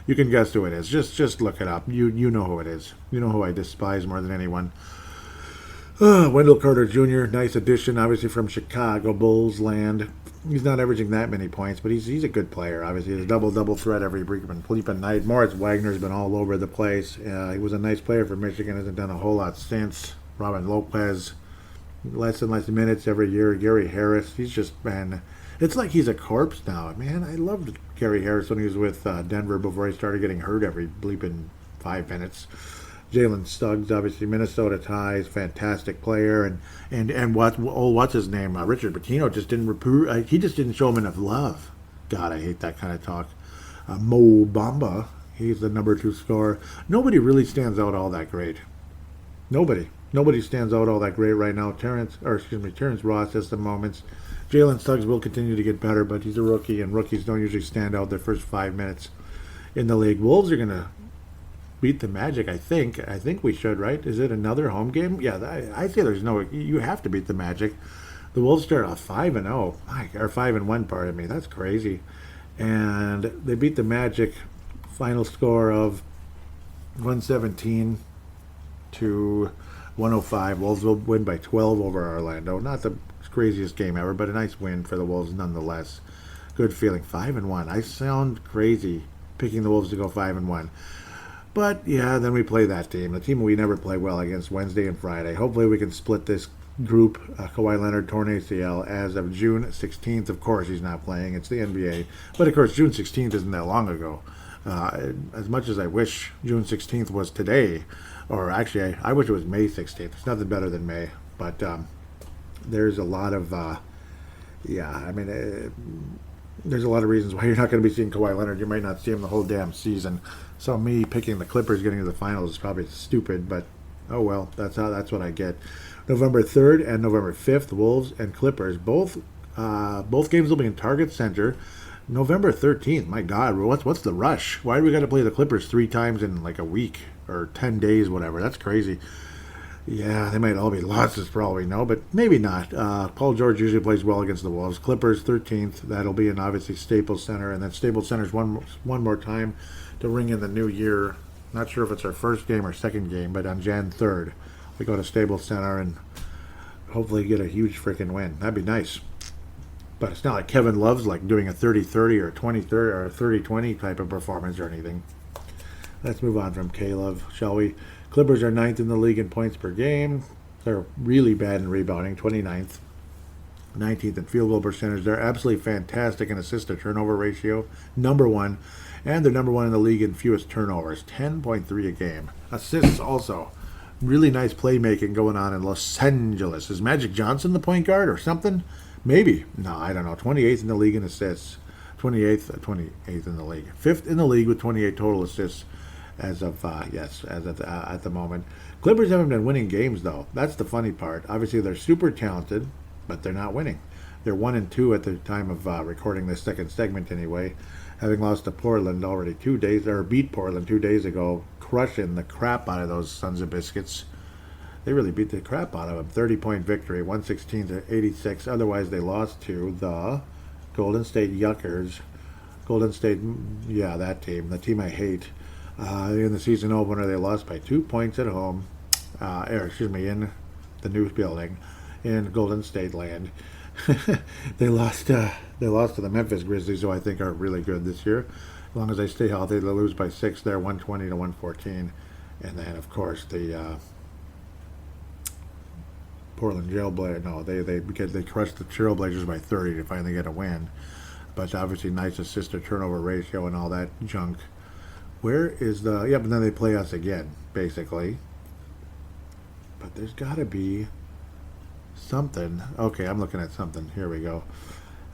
You can guess who it is. Just look it up. You know who it is. You know who I despise more than anyone. Wendell Carter Jr., nice addition, obviously from Chicago Bulls land. He's not averaging that many points, but he's a good player. Obviously, he's a double threat every bleeping night. Moritz Wagner's been all over the place. He was a nice player for Michigan. Hasn't done a whole lot since. Robin Lopez, less and less minutes every year. Gary Harris, he's just been. It's like he's a corpse now, man. I loved Gary Harris when he was with Denver before he started getting hurt every bleeping 5 minutes. Jalen Suggs, obviously Minnesota ties, fantastic player, and what's his name? Richard Pitino just didn't he just didn't show him enough love. God, I hate that kind of talk. Mo Bamba, he's the number 2 scorer. Nobody really stands out all that great. Nobody stands out all that great right now. Terrence Ross has some moments. Jalen Suggs will continue to get better, but he's a rookie, and rookies don't usually stand out their first 5 minutes in the league. Wolves are gonna beat the Magic, I think. I think we should, right? Is it another home game? Yeah, I say there's no. You have to beat the Magic. The Wolves start off 5-0, or 5-1. Pardon me. That's crazy. And they beat the Magic. Final score of 117 to 105. Wolves will win by 12 over Orlando. Not the craziest game ever, but a nice win for the Wolves nonetheless. Good feeling. 5-1. I sound crazy picking the Wolves to go 5-1. But, yeah, then we play that team. The team we never play well against Wednesday and Friday. Hopefully we can split this group. Kawhi Leonard torn ACL as of June 16th. Of course he's not playing. It's the NBA. But, of course, June 16th isn't that long ago. As much as I wish June 16th was today, or actually I wish it was May 16th. It's nothing better than May. But there's a lot of, there's a lot of reasons why you're not going to be seeing Kawhi Leonard. You might not see him the whole damn season. So me picking the Clippers getting to the finals is probably stupid, but oh well, that's what I get. November 3rd and November 5th, Wolves and Clippers. Both games will be in Target Center. November 13th, my God, what's the rush? Why do we got to play the Clippers 3 times in like a week or 10 days, whatever? That's crazy. Yeah, they might all be losses for all we know, but maybe not. Paul George usually plays well against the Wolves. Clippers 13th. That'll be in obviously Staples Center, and then Staples Center's one more time to ring in the new year. Not sure if it's our first game or second game, but on Jan 3rd, we go to Staples Center and hopefully get a huge freaking win. That'd be nice. But it's not like Kevin Love's like doing a 30-30 or 20-30 or a 30-20 type of performance or anything. Let's move on from K-Love, shall we? Clippers are 9th in the league in points per game. They're really bad in rebounding, 29th. 19th in field goal percentage. They're absolutely fantastic in assist-to-turnover ratio, number 1. And they're number 1 in the league in fewest turnovers, 10.3 a game. Assists also. Really nice playmaking going on in Los Angeles. Is Magic Johnson the point guard or something? Maybe. No, I don't know. 28th in the league in assists. 28th in the league. 5th in the league with 28 total assists as of at the moment. Clippers haven't been winning games, though. That's the funny part. Obviously, they're super talented, but they're not winning. They're 1-2 at the time of recording this second segment anyway, having lost to Portland already beat Portland 2 days ago, crushing the crap out of those sons of biscuits. They really beat the crap out of them. 30-point victory, 116-86. Otherwise, they lost to the Golden State Yuckers. Golden State, yeah, that team, the team I hate. In the season opener, they lost by 2 points at home, in the new building in Golden State land. They lost to the Memphis Grizzlies, who I think are really good this year. As long as they stay healthy, they'll lose by 6 there, 120-114. And then, of course, the Portland Trailblazers, because they crushed the Trailblazers by 30 to finally get a win. But obviously, nice assist-to-turnover ratio and all that junk. Where is but then they play us again, basically. But there's got to be something. Okay, I'm looking at something. Here we go.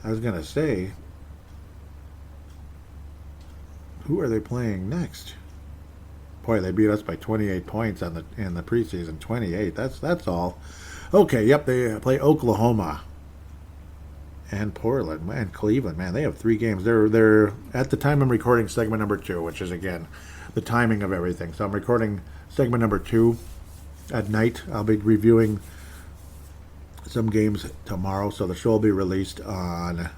I was going to say, who are they playing next? Boy, they beat us by 28 points in the preseason. 28. That's all. Okay, yep, they play Oklahoma and Portland and Cleveland. Man, they have 3 games. They're at the time I'm recording segment number 2, which is again the timing of everything. So I'm recording segment number 2 at night. I'll be reviewing some games tomorrow, so the show will be released on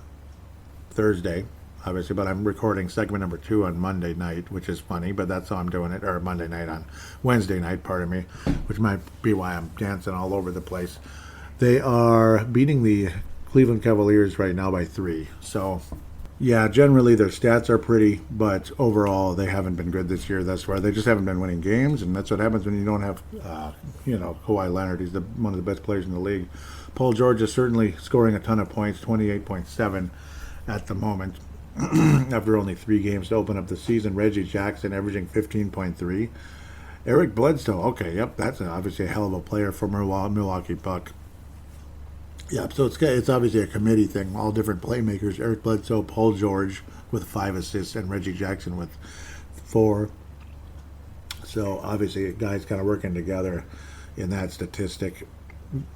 Thursday, obviously, but I'm recording segment number 2 on Monday night, which is funny, but that's how I'm doing it, or Monday night on Wednesday night, pardon me, which might be why I'm dancing all over the place. They are beating the Cleveland Cavaliers right now by 3, so yeah, generally their stats are pretty, but overall they haven't been good this year thus far. They just haven't been winning games, and that's what happens when you don't have, Kawhi Leonard. He's one of the best players in the league. Paul George is certainly scoring a ton of points, 28.7 at the moment, after only 3 games to open up the season. Reggie Jackson averaging 15.3. Eric Bledsoe, okay, yep, that's obviously a hell of a player for Milwaukee Bucks. Yeah, so it's obviously a committee thing. All different playmakers. Eric Bledsoe, Paul George with 5 assists, and Reggie Jackson with 4. So obviously, guys kind of working together in that statistic.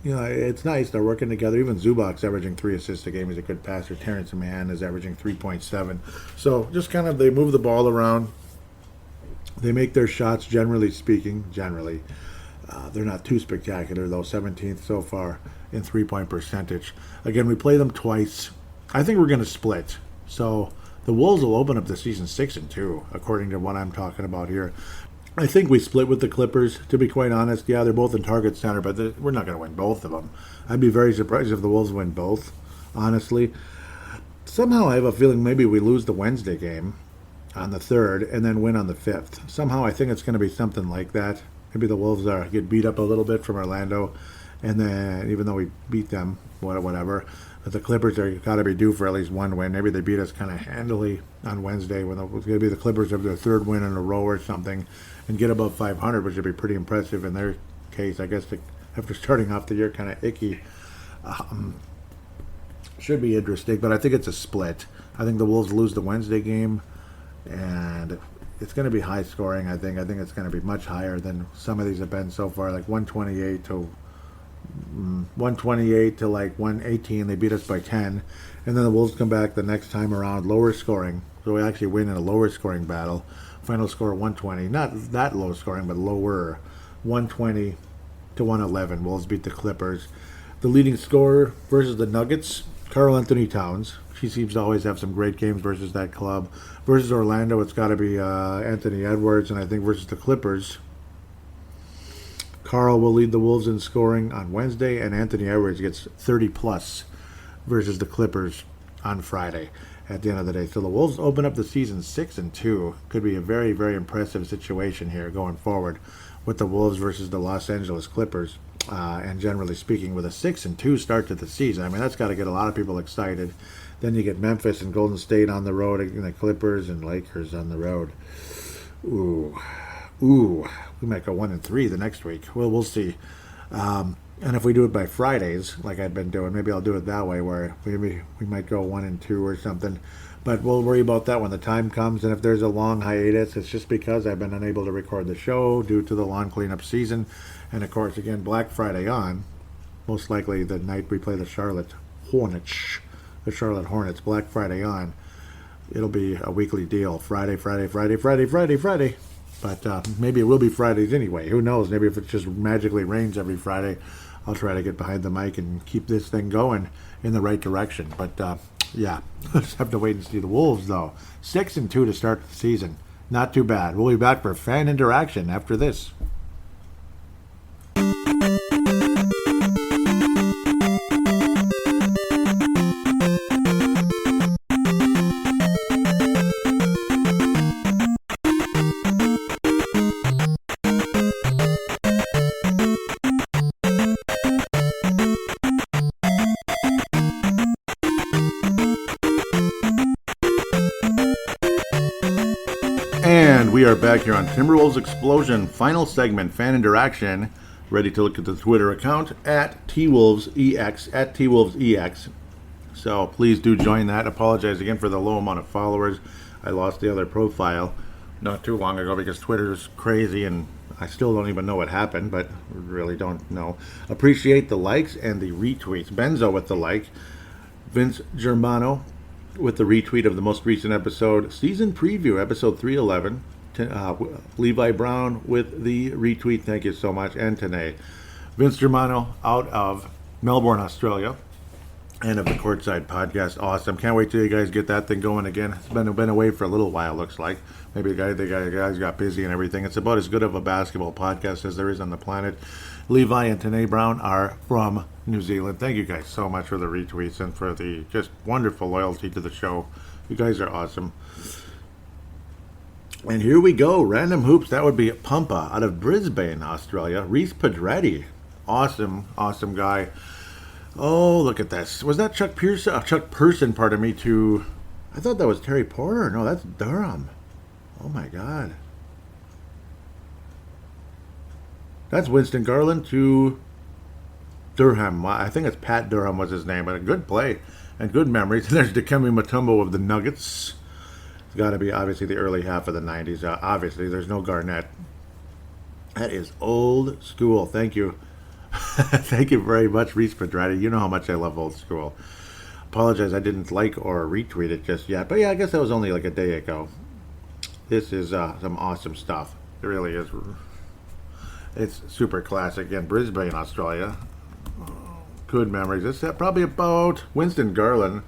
It's nice. They're working together. Even Zubac's averaging 3 assists a game. He's a good passer. Terrence Mann is averaging 3.7. So just kind of, they move the ball around. They make their shots, generally speaking. They're not too spectacular, though. 17th so far in 3-point percentage. Again, we play them twice. I think we're going to split. So the Wolves will open up the season 6-2, according to what I'm talking about here. I think we split with the Clippers, to be quite honest. Yeah, they're both in Target Center, but we're not going to win both of them. I'd be very surprised if the Wolves win both, honestly. Somehow I have a feeling maybe we lose the Wednesday game on the 3rd and then win on the 5th. Somehow I think it's going to be something like that. Maybe the Wolves get beat up a little bit from Orlando, and then even though we beat them, whatever, but the Clippers are got to be due for at least one win. Maybe they beat us kind of handily on Wednesday when it's going to be the Clippers have their 3rd win in a row or something and get above 500, which would be pretty impressive in their case. I guess after starting off the year kind of icky, should be interesting, but I think it's a split. I think the Wolves lose the Wednesday game, and it's going to be high scoring, I think. I think it's going to be much higher than some of these have been so far, like 128 to like 118. They beat us by 10. And then the Wolves come back the next time around, lower scoring. So we actually win in a lower scoring battle. Final score 120. Not that low scoring, but lower. 120 to 111. Wolves beat the Clippers. The leading scorer versus the Nuggets, Karl Anthony Towns. He seems to always have some great games versus that club. Versus Orlando, it's got to be Anthony Edwards. And I think versus the Clippers, Karl will lead the Wolves in scoring on Wednesday, and Anthony Edwards gets 30-plus versus the Clippers on Friday at the end of the day. So the Wolves open up the season 6-2. Could be a very, very impressive situation here going forward with the Wolves versus the Los Angeles Clippers. And generally speaking, with a 6-2 start to the season, I mean, that's got to get a lot of people excited. Then you get Memphis and Golden State on the road, and the Clippers and Lakers on the road. Ooh, we might go 1-3 the next week. Well, we'll see. And if we do it by Fridays, like I've been doing, maybe I'll do it that way, where maybe we might go 1-2 or something. But we'll worry about that when the time comes. And if there's a long hiatus, it's just because I've been unable to record the show due to the lawn cleanup season. And of course, again, Black Friday on, most likely the night we play the Charlotte Hornets, Black Friday on. It'll be a weekly deal. Friday. But maybe it will be Fridays anyway. Who knows? Maybe if it just magically rains every Friday, I'll try to get behind the mic and keep this thing going in the right direction. But yeah, just have to wait and see. The Wolves, though, 6-2 to start the season. Not too bad. We'll be back for fan interaction after this. And we are back here on Timberwolves Explosion, final segment, fan interaction. Ready to look at the Twitter account at TWolvesEX. So please do join that. Apologize again for the low amount of followers. I lost the other profile not too long ago because Twitter's crazy and I still don't even know what happened, but really don't know. Appreciate the likes and the retweets. Benzo with the like. Vince Germano with the retweet of the most recent episode, season preview, episode 311. Levi Brown with the retweet. Thank you so much. And Tanae. Vince Germano out of Melbourne, Australia. And of the Courtside podcast. Awesome. Can't wait till you guys get that thing going again. It's been away for a little while, looks like. Maybe the guys got busy and everything. It's about as good of a basketball podcast as there is on the planet. Levi and Tanae Brown are from New Zealand. Thank you guys so much for the retweets and for the just wonderful loyalty to the show. You guys are awesome. And here we go. Random hoops. That would be Pumpa out of Brisbane, Australia. Reese Pedretti. Awesome guy. Oh, look at this. Was that Chuck Person, pardon me, to... I thought that was Terry Porter. No, that's Durham. Oh, my God. That's Winston Garland to Durham. I think it's Pat Durham was his name, but a good play and good memories. And there's Dikembe Mutombo of the Nuggets. It's got to be, obviously, the early half of the 90s. Obviously, there's no Garnett. That is old school. Thank you. Thank you very much, Reese Pedretti. You know how much I love old school. Apologize I didn't like or retweet it just yet. But yeah, I guess that was only like a day ago. This is some awesome stuff. It really is. It's super classic. Again, Brisbane, Australia. Good memories. It's probably about Winston Garland.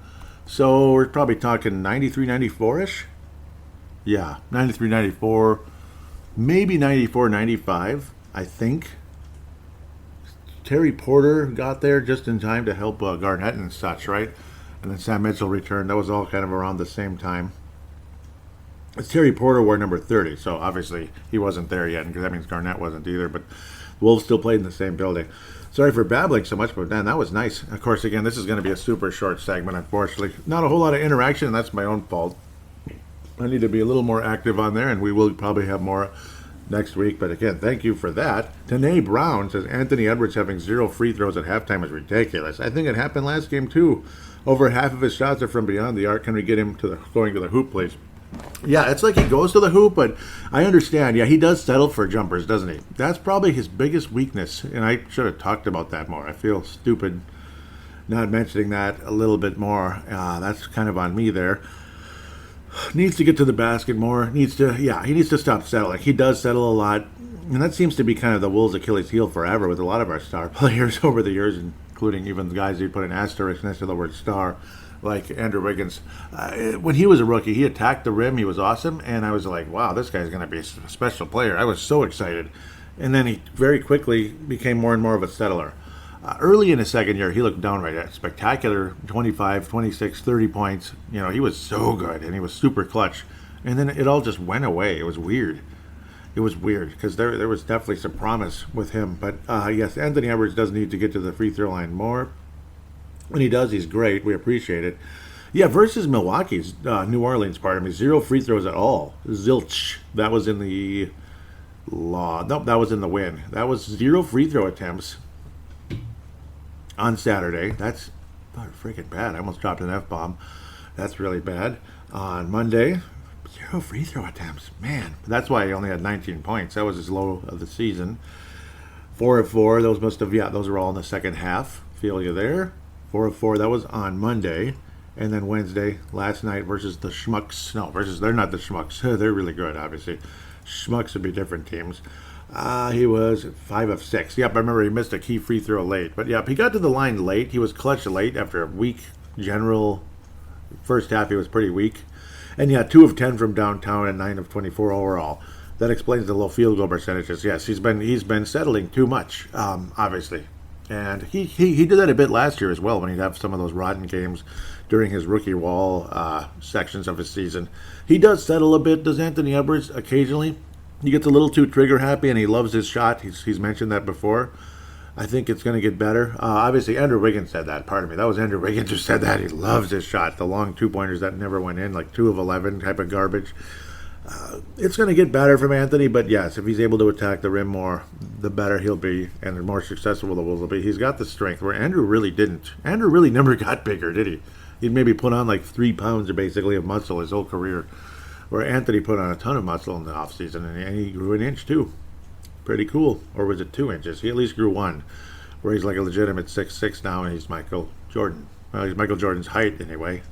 So we're probably talking 93, 94-ish. Yeah, 93, 94. Maybe 94, 95, I think. Terry Porter got there just in time to help Garnett and such, right? And then Sam Mitchell returned. That was all kind of around the same time. It's Terry Porter wore number 30, so obviously he wasn't there yet, because that means Garnett wasn't either, but the Wolves still played in the same building. Sorry for babbling so much, but man, that was nice. Of course, again, this is going to be a super short segment, unfortunately. Not a whole lot of interaction, and that's my own fault. I need to be a little more active on there, and we will probably have more next week. But again, thank you for that. Tanae Brown says Anthony Edwards having 0 free throws at halftime is ridiculous. I think it happened last game too. Over half of his shots are from beyond the arc. Can we get him to going to the hoop, please? Yeah, it's like he goes to the hoop, but I understand. Yeah, he does settle for jumpers, doesn't he? That's probably his biggest weakness, and I should have talked about that more. I feel stupid not mentioning that a little bit more. That's kind of on me there. Needs to get to the basket more. He needs to stop settling. He does settle a lot, and that seems to be kind of the Wolves' Achilles heel forever with a lot of our star players over the years, including even the guys who put an asterisk next to the word star, like Andrew Wiggins. When he was a rookie, he attacked the rim. He was awesome, and I was like, wow, this guy's going to be a special player. I was so excited. And then he very quickly became more and more of a settler. Early in his second year, he looked downright spectacular, 25, 26, 30 points. You know, he was so good, and he was super clutch. And then it all just went away. It was weird. It was weird, because there was definitely some promise with him. But, yes, Anthony Edwards does need to get to the free throw line more. When he does, he's great. We appreciate it. Yeah, versus Milwaukee's, New Orleans, pardon me, 0 free throws at all. Zilch. That was in the law. Nope, that was in the win. That was 0 free throw attempts on Saturday. That's freaking bad. I almost dropped an F-bomb. That's really bad. On Monday, 0 free throw attempts. Man, that's why he only had 19 points. That was his low of the season. 4 of 4. Those those were all in the second half. Feel you there? 4 of 4. That was on Monday. And then Wednesday, last night, versus the Schmucks. No, they're not the Schmucks. They're really good, obviously. Schmucks would be different teams. He was 5 of 6. Yep, I remember he missed a key free throw late. But yep, he got to the line late. He was clutch late after a weak general first half. He was pretty weak. And yeah, 2 of 10 from downtown and 9 of 24 overall. That explains the low field goal percentages. Yes, he's been settling too much, obviously. And he did that a bit last year as well, when he'd have some of those rotten games during his rookie wall sections of his season. He does settle a bit, does Anthony Edwards, occasionally. He gets a little too trigger happy, and he loves his shot. He's mentioned that before. I think it's going to get better. Obviously, Andrew Wiggins said that. Pardon me. That was Andrew Wiggins who said that. He loves his shot. The long 2-pointers that never went in, like 2 of 11 type of garbage. It's going to get better from Anthony, but yes, if he's able to attack the rim more, the better he'll be, and the more successful the Wolves will be. He's got the strength, where Andrew really didn't. Andrew really never got bigger, did he? He'd maybe put on like 3 pounds basically of muscle his whole career, where Anthony put on a ton of muscle in the offseason, and he grew an inch too. Pretty cool. Or was it 2 inches? He at least grew 1, where he's like a legitimate 6'6" now, and he's Michael Jordan. Well, he's Michael Jordan's height anyway.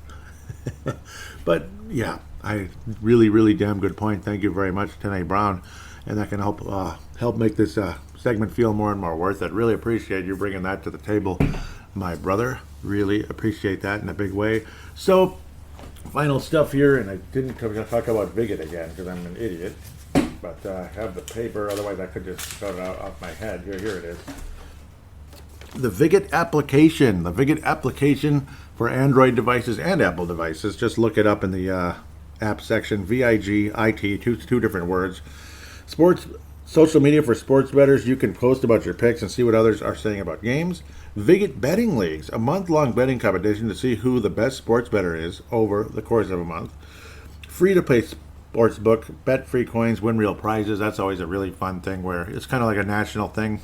But yeah, I really damn good point. Thank you very much, Tanae Brown, and that can help make this segment feel more and more worth it. Really appreciate you bringing that to the table. my brother. Really appreciate that in a big way. So, final stuff here, and I didn't talk about Vig It again because I'm an idiot. But I have the paper, otherwise I could just cut it out off my head. Here it is. The Vig It application. The Vig It application for Android devices and Apple devices. Just look it up in the app section. VIGIT, two different words. Sports, social media for sports bettors. You can post about your picks and see what others are saying about games. Vig It betting leagues, a month-long betting competition to see who the best sports bettor is over the course of a month. Free-to-play sportsbook, bet free coins, win real prizes. That's always a really fun thing where it's kind of like a national thing,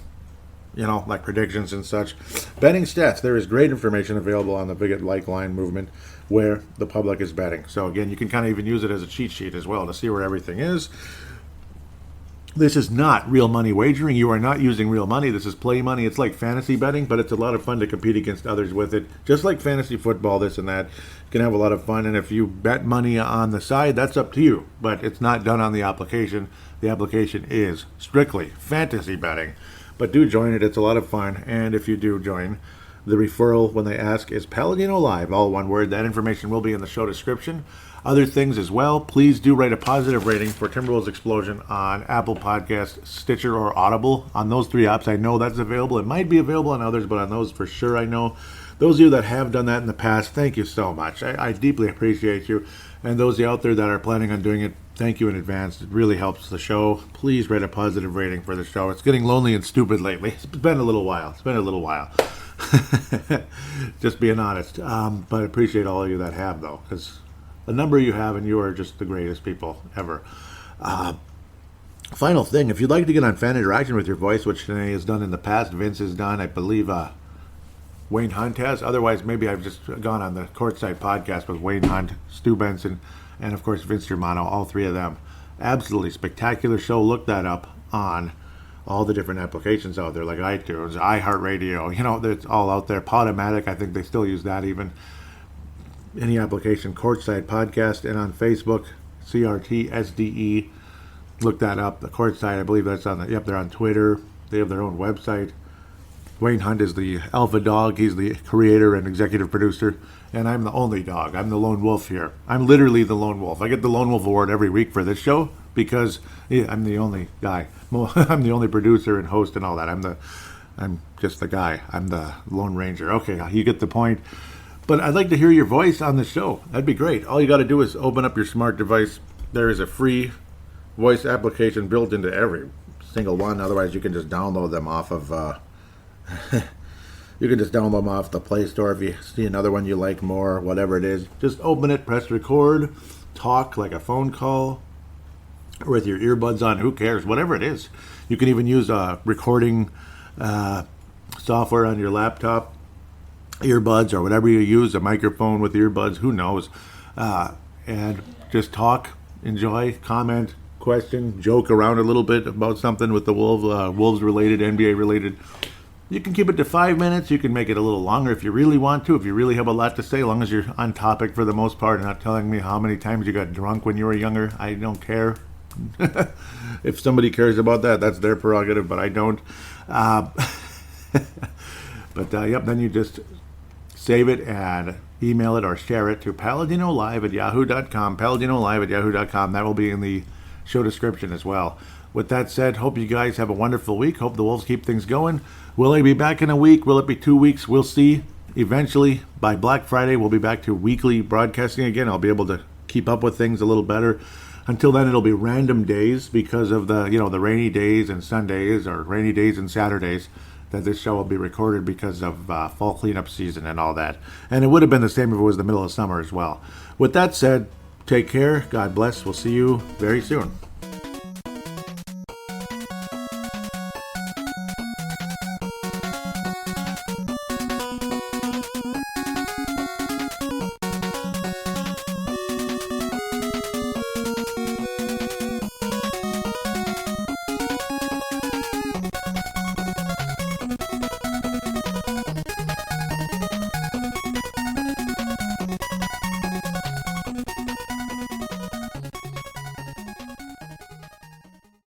like predictions and such. Betting stats. There is great information available on the Vig It like line movement where the public is betting. So again, you can kind of even use it as a cheat sheet as well to see where everything is. This is not real money wagering. You are not using real money. This is play money. It's like fantasy betting, but it's a lot of fun to compete against others with it. Just like fantasy football, this and that. You can have a lot of fun, and if you bet money on the side, that's up to you. But it's not done on the application. The application is strictly fantasy betting. But do join it. It's a lot of fun. And if you do join, the referral, when they ask, is Paladinolive, all one word. That information will be in the show description. Other things as well, please do write a positive rating for Timberwolves Explosion on Apple Podcast, Stitcher, or Audible. On those three apps, I know that's available. It might be available on others, but on those for sure I know. Those of you that have done that in the past, thank you so much. I deeply appreciate you. And those of you out there that are planning on doing it, thank you in advance. It really helps the show. Please write a positive rating for the show. It's getting lonely and stupid lately. It's been a little while. Just being honest. But I appreciate all of you that have, though, because the number you have, and you are just the greatest people ever. Final thing, if you'd like to get on fan interaction with your voice, which Shanae has done in the past, Vince has done, I believe Wayne Hunt has. Otherwise, maybe I've just gone on the Courtside podcast with Wayne Hunt, Stu Benson, and of course Vince Germano, all three of them. Absolutely spectacular show. Look that up on all the different applications out there, like iTunes, iHeartRadio. It's all out there. Podomatic, I think they still use that even. Any application, Courtside Podcast, and on Facebook, CRTSDE. Look that up. The Courtside, I believe that's on they're on Twitter. They have their own website. Wayne Hunt is the alpha dog. He's the creator and executive producer, and I'm the only dog. I'm the lone wolf here. I'm literally the lone wolf. I get the lone wolf award every week for this show because I'm the only guy. I'm the only producer and host and all that. I'm just the guy. I'm the Lone Ranger. Okay, you get the point. But I'd like to hear your voice on the show. That'd be great. All you got to do is open up your smart device. There is a free voice application built into every single one. Otherwise, you can just download them off of. You can just download them off the Play Store if you see another one you like more, whatever it is. Just open it, press record, talk like a phone call, or with your earbuds on. Who cares? Whatever it is. You can even use recording software on your laptop. Earbuds or whatever you use, a microphone with earbuds, who knows, and just talk, enjoy, comment, question, joke around a little bit about something with the Wolves related, NBA related. You can keep it to 5 minutes. You can make it a little longer if you really want to, if you really have a lot to say, as long as you're on topic for the most part and not telling me how many times you got drunk when you were younger. I don't care. If somebody cares about that, that's their prerogative, but I don't. Then you just save it and email it or share it to paladinolive@yahoo.com. Paladinolive@yahoo.com. That will be in the show description as well. With that said, hope you guys have a wonderful week. Hope the Wolves keep things going. Will I be back in a week? Will it be 2 weeks? We'll see. Eventually, by Black Friday, we'll be back to weekly broadcasting again. I'll be able to keep up with things a little better. Until then, it'll be random days because of the rainy days and Sundays or rainy days and Saturdays that this show will be recorded because of fall cleanup season and all that. And it would have been the same if it was the middle of summer as well. With that said, take care. God bless. We'll see you very soon.